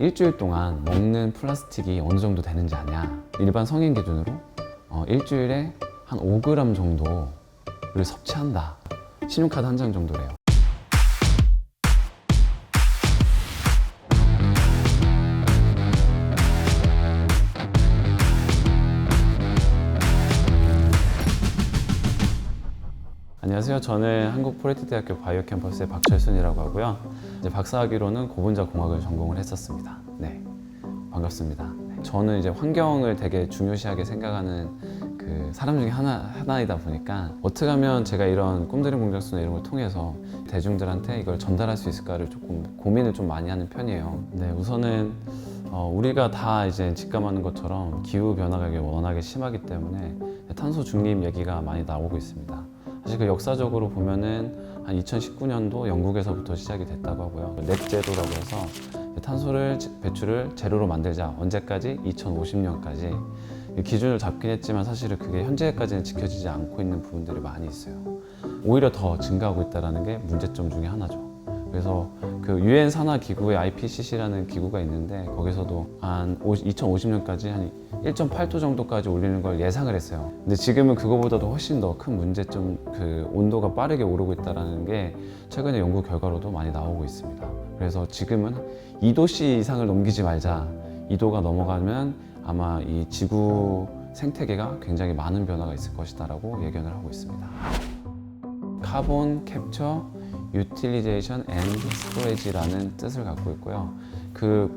일주일 동안 먹는 플라스틱이 어느 정도 되는지 아냐? 일반 성인 기준으로 일주일에 한 5g 정도를 섭취한다. 신용카드 한 장 정도래요. 안녕하세요. 저는 한국포레티대학교 바이오 캠퍼스의 박철순이라고 하고요. 이제 박사학위로는 고분자 공학을 전공을 했었습니다. 네, 반갑습니다. 저는 이제 환경을 되게 중요시하게 생각하는 그 사람 중에 하나이다 보니까 어떻게 하면 제가 이런 꿈드림 공작소나 이런 걸 통해서 대중들한테 이걸 전달할 수 있을까를 조금 고민을 좀 많이 하는 편이에요. 네, 우선은 우리가 다 이제 직감하는 것처럼 기후 변화가 워낙에 심하기 때문에 탄소 중립 얘기가 많이 나오고 있습니다. 사실 그 역사적으로 보면은 한 2019년도 영국에서부터 시작이 됐다고 하고요. 넷제로라고 해서 탄소를 배출을 제로로 만들자. 언제까지? 2050년까지 기준을 잡긴 했지만 사실은 그게 현재까지는 지켜지지 않고 있는 부분들이 많이 있어요. 오히려 더 증가하고 있다는 게 문제점 중에 하나죠. 그래서 그 유엔 산하 기구의 IPCC라는 기구가 있는데 거기서도 한 2050년까지 한 1.8도 정도까지 올리는 걸 예상을 했어요. 근데 지금은 그거보다도 훨씬 더 큰 문제점, 그 온도가 빠르게 오르고 있다는 게 최근에 연구 결과로도 많이 나오고 있습니다. 그래서 지금은 2도씨 이상을 넘기지 말자. 2도가 넘어가면 아마 이 지구 생태계가 굉장히 많은 변화가 있을 것이다라고 예견을 하고 있습니다. 카본 캡처 유틸리제이션 앤드 스토리지라는 뜻을 갖고 있고요. 그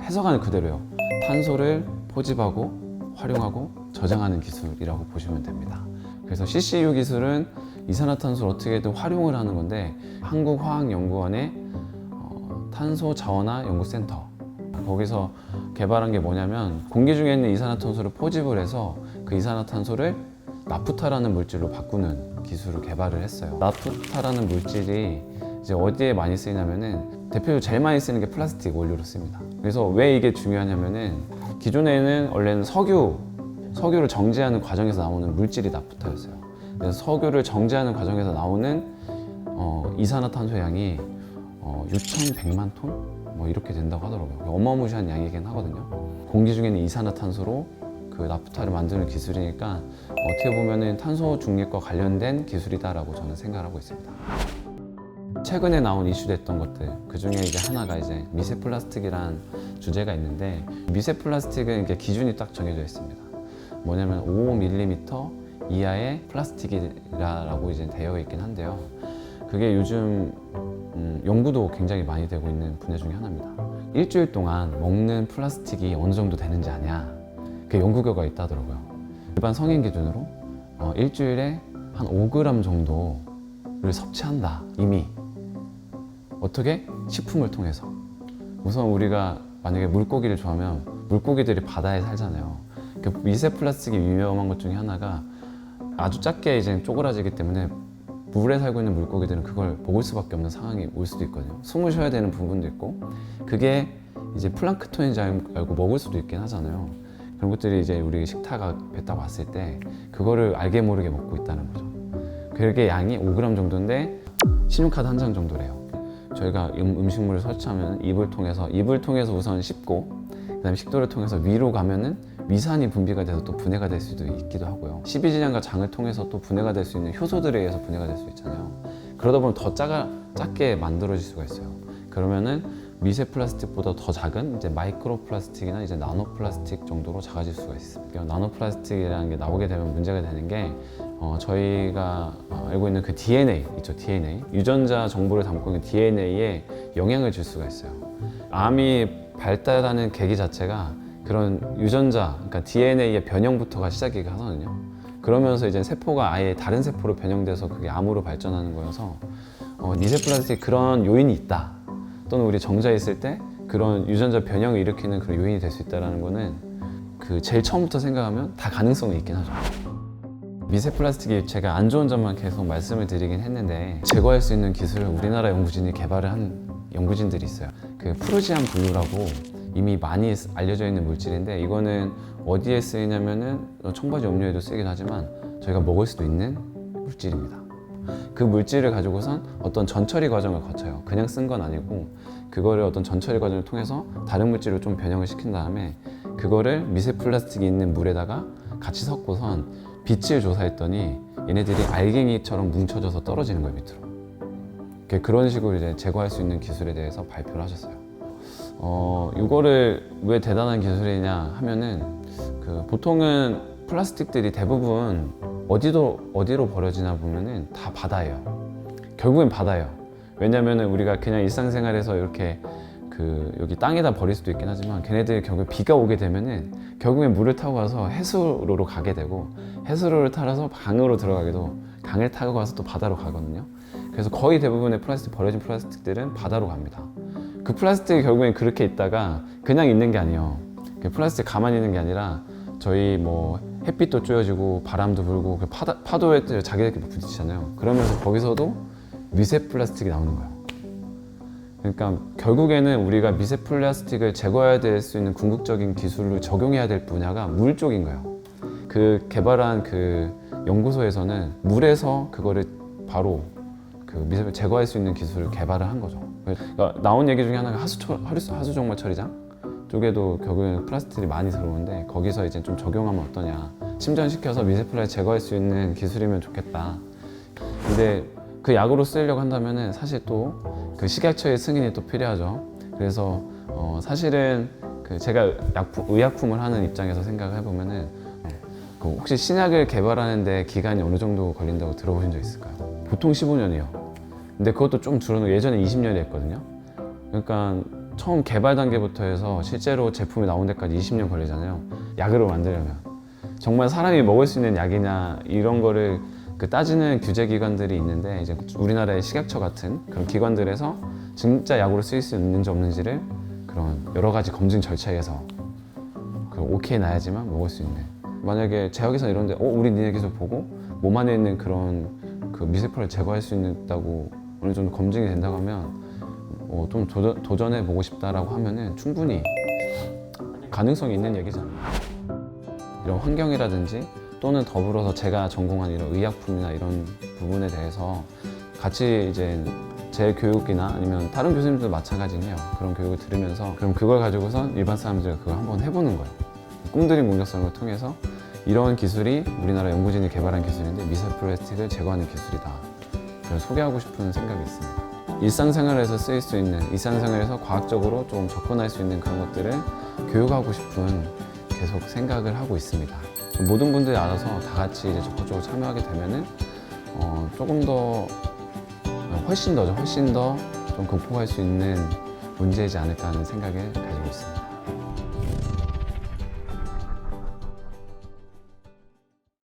해석하는 그대로요. 탄소를 포집하고 활용하고 저장하는 기술이라고 보시면 됩니다. 그래서 CCU 기술은 이산화탄소를 어떻게든 활용을 하는 건데 한국화학연구원의 탄소자원화 연구센터 거기서 개발한 게 뭐냐면 공기 중에 있는 이산화탄소를 포집을 해서 그 이산화탄소를 나프타라는 물질로 바꾸는 기술을 개발을 했어요. 나프타라는 물질이 이제 어디에 많이 쓰이냐면은 대표적으로 제일 많이 쓰는 게 플라스틱 원료로 씁니다. 그래서 왜 이게 중요하냐면은 기존에는 원래는 석유를 정제하는 과정에서 나오는 물질이 나프타였어요. 그래서 석유를 정제하는 과정에서 나오는 이산화탄소 양이 6,100만 톤? 뭐 이렇게 된다고 하더라고요. 어마무시한 양이긴 하거든요. 공기 중에 있는 이산화탄소로 그 나프타를 만드는 기술이니까 어떻게 보면은 탄소 중립과 관련된 기술이다라고 저는 생각하고 있습니다. 최근에 나온 이슈됐던 것들 그 중에 이제 하나가 이제 미세 플라스틱이란 주제가 있는데 미세 플라스틱은 이게 기준이 딱 정해져 있습니다. 뭐냐면 5mm 이하의 플라스틱이라고 이제 되어 있긴 한데요. 그게 요즘 연구도 굉장히 많이 되고 있는 분야 중에 하나입니다. 일주일 동안 먹는 플라스틱이 어느 정도 되는지 아냐? 그 연구 결과가 있다더라고요. 일반 성인 기준으로 일주일에 한 5g 정도를 섭취한다. 이미 어떻게? 식품을 통해서. 우선 우리가 만약에 물고기를 좋아하면 물고기들이 바다에 살잖아요. 그 미세 플라스틱이 위험한 것 중에 하나가 아주 작게 이제 쪼그라지기 때문에 물에 살고 있는 물고기들은 그걸 먹을 수밖에 없는 상황이 올 수도 있거든요. 숨을 쉬어야 되는 부분도 있고 그게 이제 플랑크톤인지 알고 먹을 수도 있긴 하잖아요. 그런 것들이 이제 우리 식탁 뱉다 왔을 때 그거를 알게 모르게 먹고 있다는 거죠. 그게 양이 5g 정도인데 신용카드 한 장 정도래요. 저희가 음식물을 섭취하면 입을 통해서 우선 씹고 그다음에 식도를 통해서 위로 가면은 위산이 분비가 돼서 또 분해가 될 수도 있기도 하고요. 십이지장과 장을 통해서 또 분해가 될 수 있는 효소들에 의해서 분해가 될 수 있잖아요. 그러다 보면 더 작게 만들어질 수가 있어요. 그러면은 미세 플라스틱보다 더 작은 이제 마이크로 플라스틱이나 이제 나노 플라스틱 정도로 작아질 수가 있습니다. 나노 플라스틱이라는 게 나오게 되면 문제가 되는 게 저희가 알고 있는 그 DNA 있죠. DNA 유전자 정보를 담고 있는 DNA에 영향을 줄 수가 있어요. 암이 발달하는 계기 자체가 그런 유전자, 그러니까 DNA의 변형부터가 시작이 하거든요. 그러면서 이제 세포가 아예 다른 세포로 변형돼서 그게 암으로 발전하는 거여서 미세 플라스틱 그런 요인이 있다. 또는 우리 정자에 있을 때 그런 유전자 변형을 일으키는 그런 요인이 될 수 있다는 거는 그 제일 처음부터 생각하면 다 가능성이 있긴 하죠. 미세 플라스틱이 제가 안 좋은 점만 계속 말씀을 드리긴 했는데 제거할 수 있는 기술을 우리나라 연구진이 개발을 한 연구진들이 있어요. 그 프루지안 블루라고 이미 많이 알려져 있는 물질인데 이거는 어디에 쓰이냐면은 청바지 염료에도 쓰이긴 하지만 저희가 먹을 수도 있는 물질입니다. 그 물질을 가지고선 어떤 전처리 과정을 거쳐요. 그냥 쓴 건 아니고 그거를 어떤 전처리 과정을 통해서 다른 물질로 좀 변형을 시킨 다음에 그거를 미세 플라스틱이 있는 물에다가 같이 섞고선 빛을 조사했더니 얘네들이 알갱이처럼 뭉쳐져서 떨어지는 거예요, 밑으로. 그런 식으로 이제 제거할 수 있는 기술에 대해서 발표를 하셨어요. 이거를 왜 대단한 기술이냐 하면은 보통은 플라스틱들이 대부분 어디로 버려지나 보면은 다 바다예요. 결국엔 바다예요. 왜냐면은 우리가 그냥 일상생활에서 이렇게 여기 땅에다 버릴 수도 있긴 하지만 걔네들이 결국 비가 오게 되면은 결국엔 물을 타고 가서 해수로로 가게 되고 해수로를 타서 강으로 들어가게도 강을 타고 가서 또 바다로 가거든요. 그래서 거의 대부분의 버려진 플라스틱들은 바다로 갑니다. 그 플라스틱이 결국엔 그렇게 있다가 그냥 있는 게 아니에요. 그 플라스틱 가만히 있는 게 아니라 저희 뭐 햇빛도 쬐어지고 바람도 불고 파도에 자기들끼리 부딪히잖아요. 그러면서 거기서도 미세 플라스틱이 나오는 거예요. 그러니까 결국에는 우리가 미세 플라스틱을 제거해야 될 수 있는 궁극적인 기술을 적용해야 될 분야가 물 쪽인 거예요. 개발한 연구소에서는 물에서 그거를 바로 미세 제거할 수 있는 기술을 개발을 한 거죠. 그러니까 나온 얘기 중에 하나가 하수종말 처리장 쪽에도 결국에는 플라스틱이 많이 들어오는데 거기서 이제 좀 적용하면 어떠냐, 침전시켜서 미세 플라스틱 제거할 수 있는 기술이면 좋겠다. 근데 그 약으로 쓰려고 한다면은 사실 또 식약처의 승인이 또 필요하죠. 그래서 사실은 제가 의약품을 하는 입장에서 생각을 해보면은 혹시 신약을 개발하는데 기간이 어느 정도 걸린다고 들어보신 적 있을까요? 보통 15년이요. 근데 그것도 좀 줄어서 예전에 20년이 했거든요. 그러니까 처음 개발 단계부터 해서 실제로 제품이 나온 데까지 20년 걸리잖아요. 약으로 만들려면 정말 사람이 먹을 수 있는 약이냐 이런 거를 따지는 규제 기관들이 있는데 이제 우리나라의 식약처 같은 그런 기관들에서 진짜 약으로 쓰일 수 있는지 없는지를 그런 여러 가지 검증 절차에서 오케이 나야지만 먹을 수 있는. 만약에 제약회사 이런데 우리 니네 기술 보고 몸 안에 있는 그런 미세폴을 제거할 수 있다고 어느 정도 검증이 된다고 하면 좀 도전해 보고 싶다라고 하면은 충분히 가능성이 있는 얘기잖아요. 이런 환경이라든지 또는 더불어서 제가 전공한 이런 의약품이나 이런 부분에 대해서 같이 이제 제 교육이나 아니면 다른 교수님들도 마찬가지예요. 그런 교육을 들으면서 그럼 그걸 가지고선 일반 사람들이 그걸 한번 해보는 거예요. 꿈드림 공격성을 통해서 이런 기술이 우리나라 연구진이 개발한 기술인데 미세 플라스틱을 제거하는 기술이다. 그걸 소개하고 싶은 생각이 있습니다. 일상생활에서 쓰일 수 있는, 일상생활에서 과학적으로 좀 접근할 수 있는 그런 것들을 교육하고 싶은 계속 생각을 하고 있습니다. 모든 분들이 알아서 다 같이 이제 적극적으로 참여하게 되면은 조금 더 훨씬 더 좀 극복할 수 있는 문제이지 않을까 하는 생각을 가지고 있습니다.